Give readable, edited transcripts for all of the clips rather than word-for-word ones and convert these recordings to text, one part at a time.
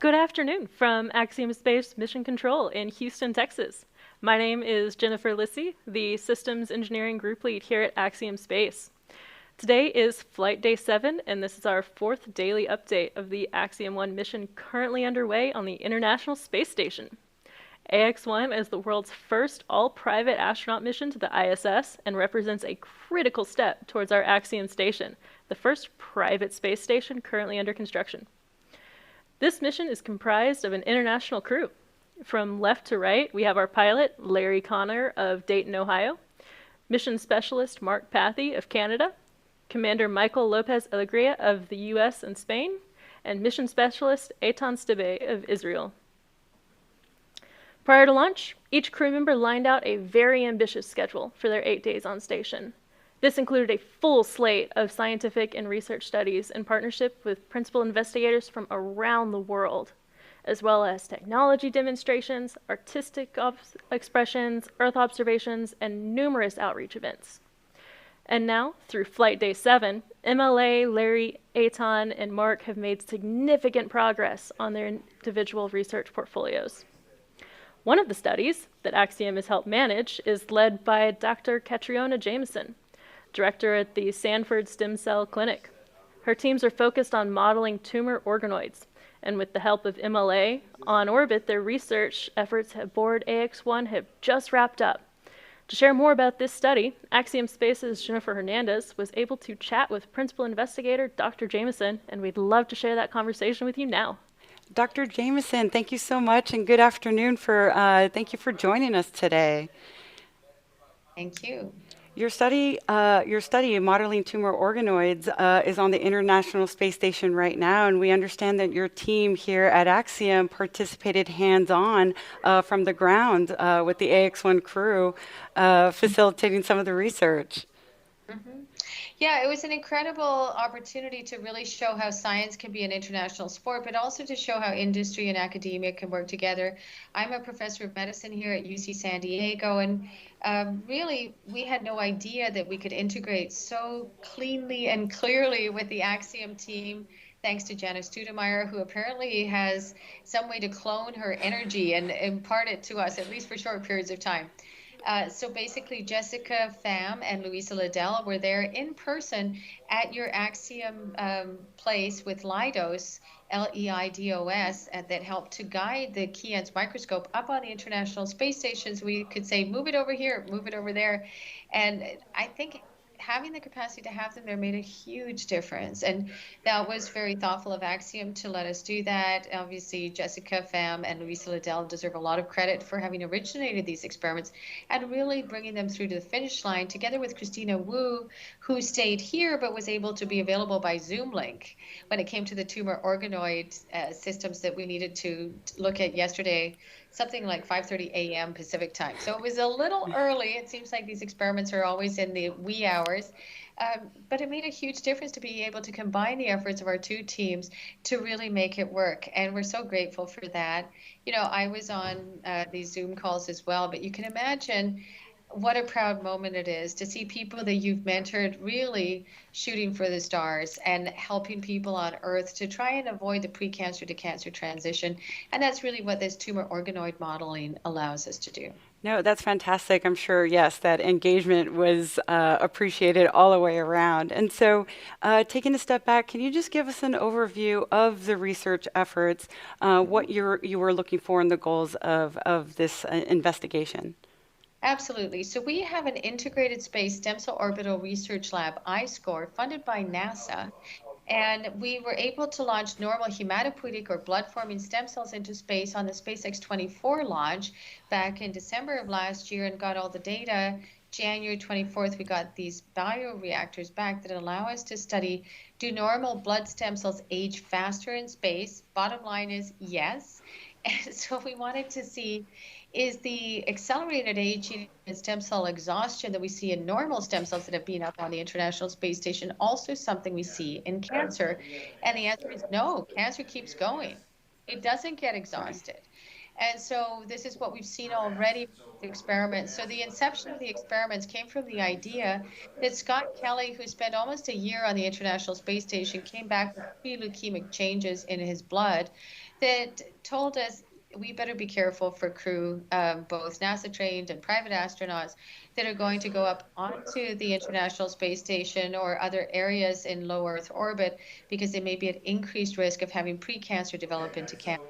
Good afternoon from Axiom Space Mission Control in Houston, Texas. My name is Jennifer Lissy, the Systems Engineering Group Lead here at Axiom Space. Today is Flight Day 7, and this is our fourth daily update of the Axiom-1 mission currently underway on the International Space Station. Ax-1 is the world's first all-private astronaut mission to the ISS and represents a critical step towards our Axiom station, the first private space station currently under construction. This mission is comprised of an international crew. From left to right, we have our pilot, Larry Connor of Dayton, Ohio, mission specialist Mark Pathy of Canada, Commander Michael López-Alegría of the US and Spain, and mission specialist Eitan Stibbe of Israel. Prior to launch, each crew member lined out a very ambitious schedule for their 8 days on station. This included a full slate of scientific and research studies in partnership with principal investigators from around the world, as well as technology demonstrations, artistic expressions, Earth observations, and numerous outreach events. And now, through Flight Day 7, MLA, Larry, Eitan, and Mark have made significant progress on their individual research portfolios. One of the studies that Axiom has helped manage is led by Dr. Catriona Jameson, director at the Sanford Stem Cell Clinic. Her teams are focused on modeling tumor organoids, and with the help of MLA on orbit, their research efforts aboard Ax-1 have just wrapped up. To share more about this study, Axiom Space's Jennifer Hernandez was able to chat with principal investigator Dr. Jameson, and we'd love to share that conversation with you now. Dr. Jameson, thank you so much, and good afternoon. Thank you for joining us today. Thank you. Your study modeling tumor organoids is on the International Space Station right now, and we understand that your team here at Axiom participated hands-on from the ground with the Ax-1 crew, facilitating some of the research. Mm-hmm. Yeah, it was an incredible opportunity to really show how science can be an international sport, but also to show how industry and academia can work together. I'm a professor of medicine here at UC San Diego, and really, we had no idea that we could integrate so cleanly and clearly with the Axiom team, thanks to Janice Studemeyer, who apparently has some way to clone her energy and impart it to us, at least for short periods of time. So basically, Jessica Pham and Louisa Liddell were there in person at your Axiom place with Leidos, Leidos, that helped to guide the Keyence microscope up on the International Space Station. So we could say, move it over here, move it over there. And I think having the capacity to have them there made a huge difference. And that was very thoughtful of Axiom to let us do that. Obviously, Jessica Pham and Louisa Liddell deserve a lot of credit for having originated these experiments and really bringing them through to the finish line, together with Christina Wu, who stayed here but was able to be available by Zoom link when it came to the tumor organoid systems that we needed to look at yesterday, something like 5:30 a.m. Pacific time. So it was a little early. It seems like these experiments are always in the wee hours. But it made a huge difference to be able to combine the efforts of our two teams to really make it work. And we're so grateful for that. You know, I was on these Zoom calls as well, but you can imagine what a proud moment it is to see people that you've mentored really shooting for the stars and helping people on Earth to try and avoid the pre-cancer to cancer transition. And that's really what this tumor organoid modeling allows us to do. No, that's fantastic. I'm sure, yes, that engagement was appreciated all the way around. And so taking a step back, can you just give us an overview of the research efforts, what you were looking for and the goals of this investigation? Absolutely. So we have an integrated space stem cell orbital research lab, iScore, funded by NASA. And we were able to launch normal hematopoietic or blood-forming stem cells into space on the SpaceX 24 launch back in December of last year and got all the data. January 24th, we got these bioreactors back that allow us to study, do normal blood stem cells age faster in space? Bottom line is yes. And so we wanted to see, is the accelerated aging and stem cell exhaustion that we see in normal stem cells that have been up on the International Space Station also something we see in cancer? And the answer is no, cancer keeps going. It doesn't get exhausted. And so this is what we've seen already with the experiments. So the inception of the experiments came from the idea that Scott Kelly, who spent almost a year on the International Space Station, came back with pre-leukemic changes in his blood, that told us we better be careful for crew, both NASA trained and private astronauts that are going to go up onto the International Space Station or other areas in low Earth orbit because they may be at increased risk of having precancer develop into cancer.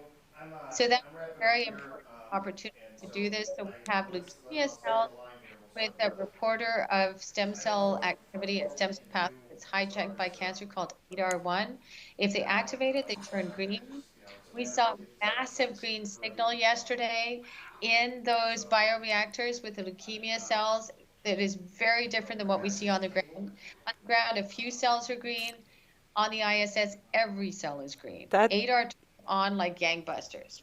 So that's a very important opportunity to do this. So we have leukemia cells with a reporter of stem cell activity and stem cell pathway that's hijacked by cancer called ADAR1. If they activate it, they turn green. We saw massive green signal yesterday in those bioreactors with the leukemia cells. That is very different than what we see on the ground. On the ground, a few cells are green. On the ISS, every cell is green. That ADAR turns on like gangbusters.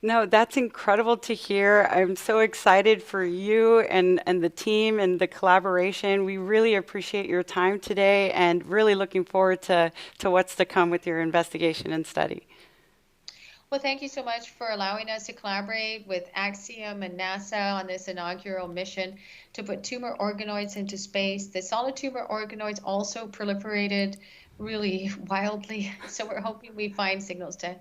No, that's incredible to hear. I'm so excited for you and the team and the collaboration. We really appreciate your time today and really looking forward to what's to come with your investigation and study. Well, thank you so much for allowing us to collaborate with Axiom and NASA on this inaugural mission to put tumor organoids into space. The solid tumor organoids also proliferated really wildly, so we're hoping we find signals to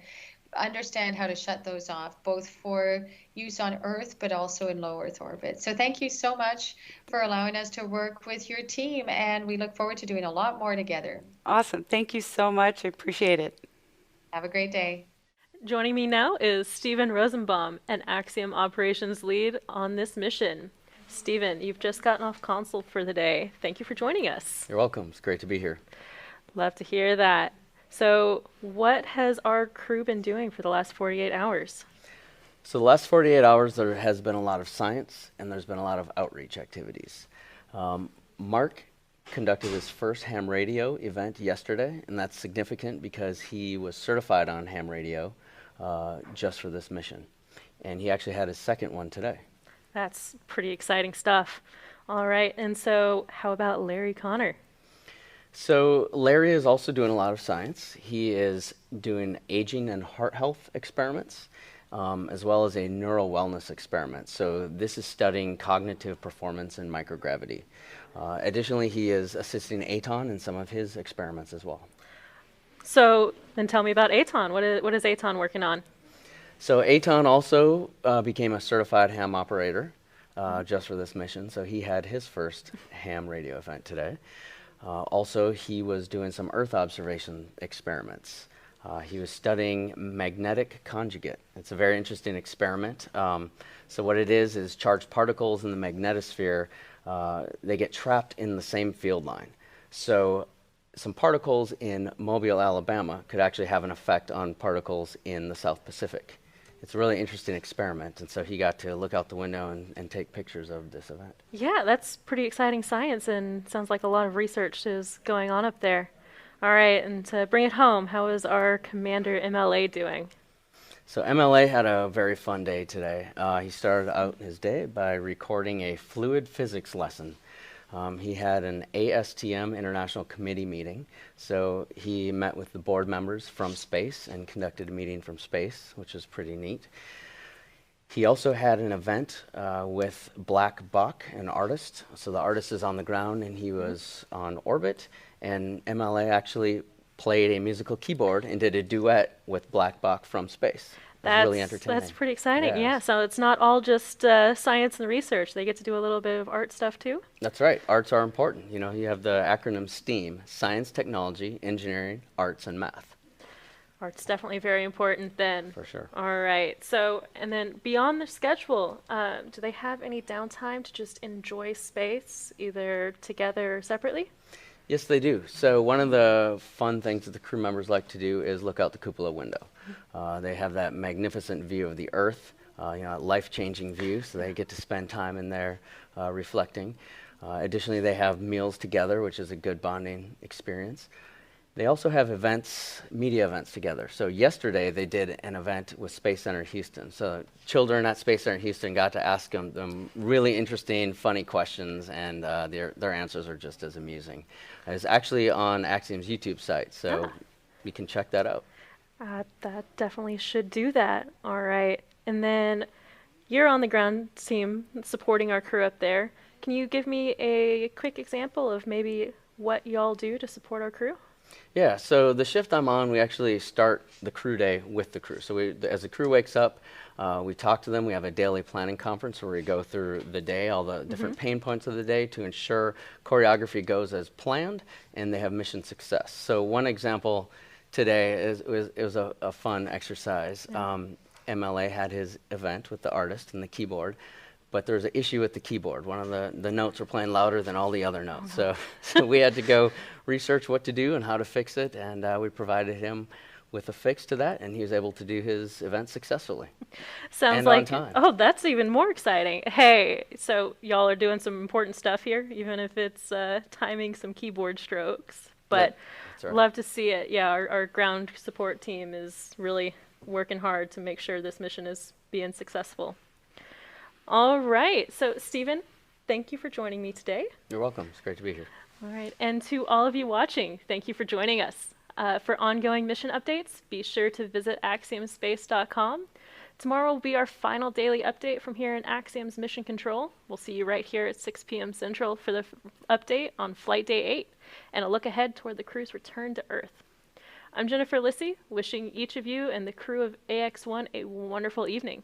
understand how to shut those off, both for use on Earth but also in low Earth orbit. So thank you so much for allowing us to work with your team, and we look forward to doing a lot more together. Awesome. Thank you so much. I appreciate it. Have a great day. Joining me now is Stephen Rosenbaum, an Axiom operations lead on this mission. Stephen, you've just gotten off console for the day. Thank you for joining us. You're welcome. It's great to be here. Love to hear that. So, what has our crew been doing for the last 48 hours? So the last 48 hours, there has been a lot of science and there's been a lot of outreach activities. Mark conducted his first ham radio event yesterday, and that's significant because he was certified on ham radio just for this mission. And he actually had his second one today. That's pretty exciting stuff. All right, and so how about Larry Connor? So Larry is also doing a lot of science. He is doing aging and heart health experiments, as well as a neural wellness experiment. So this is studying cognitive performance in microgravity. Additionally, he is assisting Aton in some of his experiments as well. So then tell me about Aton. What is Aton working on? So Aton also became a certified ham operator just for this mission. So he had his first ham radio event today. Also, he was doing some Earth observation experiments. He was studying magnetic conjugate. It's a very interesting experiment. So what it is charged particles in the magnetosphere, they get trapped in the same field line. So some particles in Mobile, Alabama could actually have an effect on particles in the South Pacific. It's a really interesting experiment, and so he got to look out the window and take pictures of this event. Yeah, that's pretty exciting science, and sounds like a lot of research is going on up there. All right, and to bring it home, how is our Commander MLA doing? So MLA had a very fun day today. He started out his day by recording a fluid physics lesson. He had an ASTM International Committee meeting, so he met with the board members from space and conducted a meeting from space, which is pretty neat. He also had an event with Black Buck, an artist. So the artist is on the ground and he was on orbit, and MLA actually played a musical keyboard and did a duet with Black Buck from space. That's really entertaining. That's pretty exciting. Yes. Yeah, so it's not all just science and research. They get to do a little bit of art stuff too? That's right. Arts are important. You know, you have the acronym STEAM: science, technology, engineering, arts, and math. Art's definitely very important then. For sure. All right. So, and then beyond the schedule, do they have any downtime to just enjoy space, either together or separately? Yes, they do. So one of the fun things that the crew members like to do is look out the cupola window. They have that magnificent view of the Earth, life-changing view, so they get to spend time in there reflecting. Additionally, they have meals together, which is a good bonding experience. They also have events, media events together. So yesterday they did an event with Space Center Houston. So children at Space Center Houston got to ask them really interesting, funny questions, and their answers are just as amusing. It's actually on Axiom's YouTube site, so you can check that out. That definitely should do that. All right. And then you're on the ground team supporting our crew up there. Can you give me a quick example of maybe what y'all do to support our crew? Yeah, so the shift I'm on, we actually start the crew day with the crew. So as the crew wakes up, we talk to them. We have a daily planning conference where we go through the day, all the different pain points of the day to ensure choreography goes as planned and they have mission success. So one example today it was a fun exercise. MLA had his event with the artist and the keyboard, but there was an issue with the keyboard. One of the notes were playing louder than all the other notes. So we had to go research what to do and how to fix it, and we provided him with a fix to that, and he was able to do his event successfully. Sounds and like, on time. oh, that's even more exciting. Hey, so y'all are doing some important stuff here, even if it's timing some keyboard strokes. But That's right. love to see it. Yeah, our ground support team is really working hard to make sure this mission is being successful. All right, so Stephen, thank you for joining me today. You're welcome. It's great to be here. All right, and to all of you watching, thank you for joining us. For ongoing mission updates, be sure to visit axiomspace.com. Tomorrow will be our final daily update from here in Axiom's Mission Control. We'll see you right here at 6 p.m. Central for the update on Flight Day 8 and a look ahead toward the crew's return to Earth. I'm Jennifer Lissy, wishing each of you and the crew of Ax-1 a wonderful evening.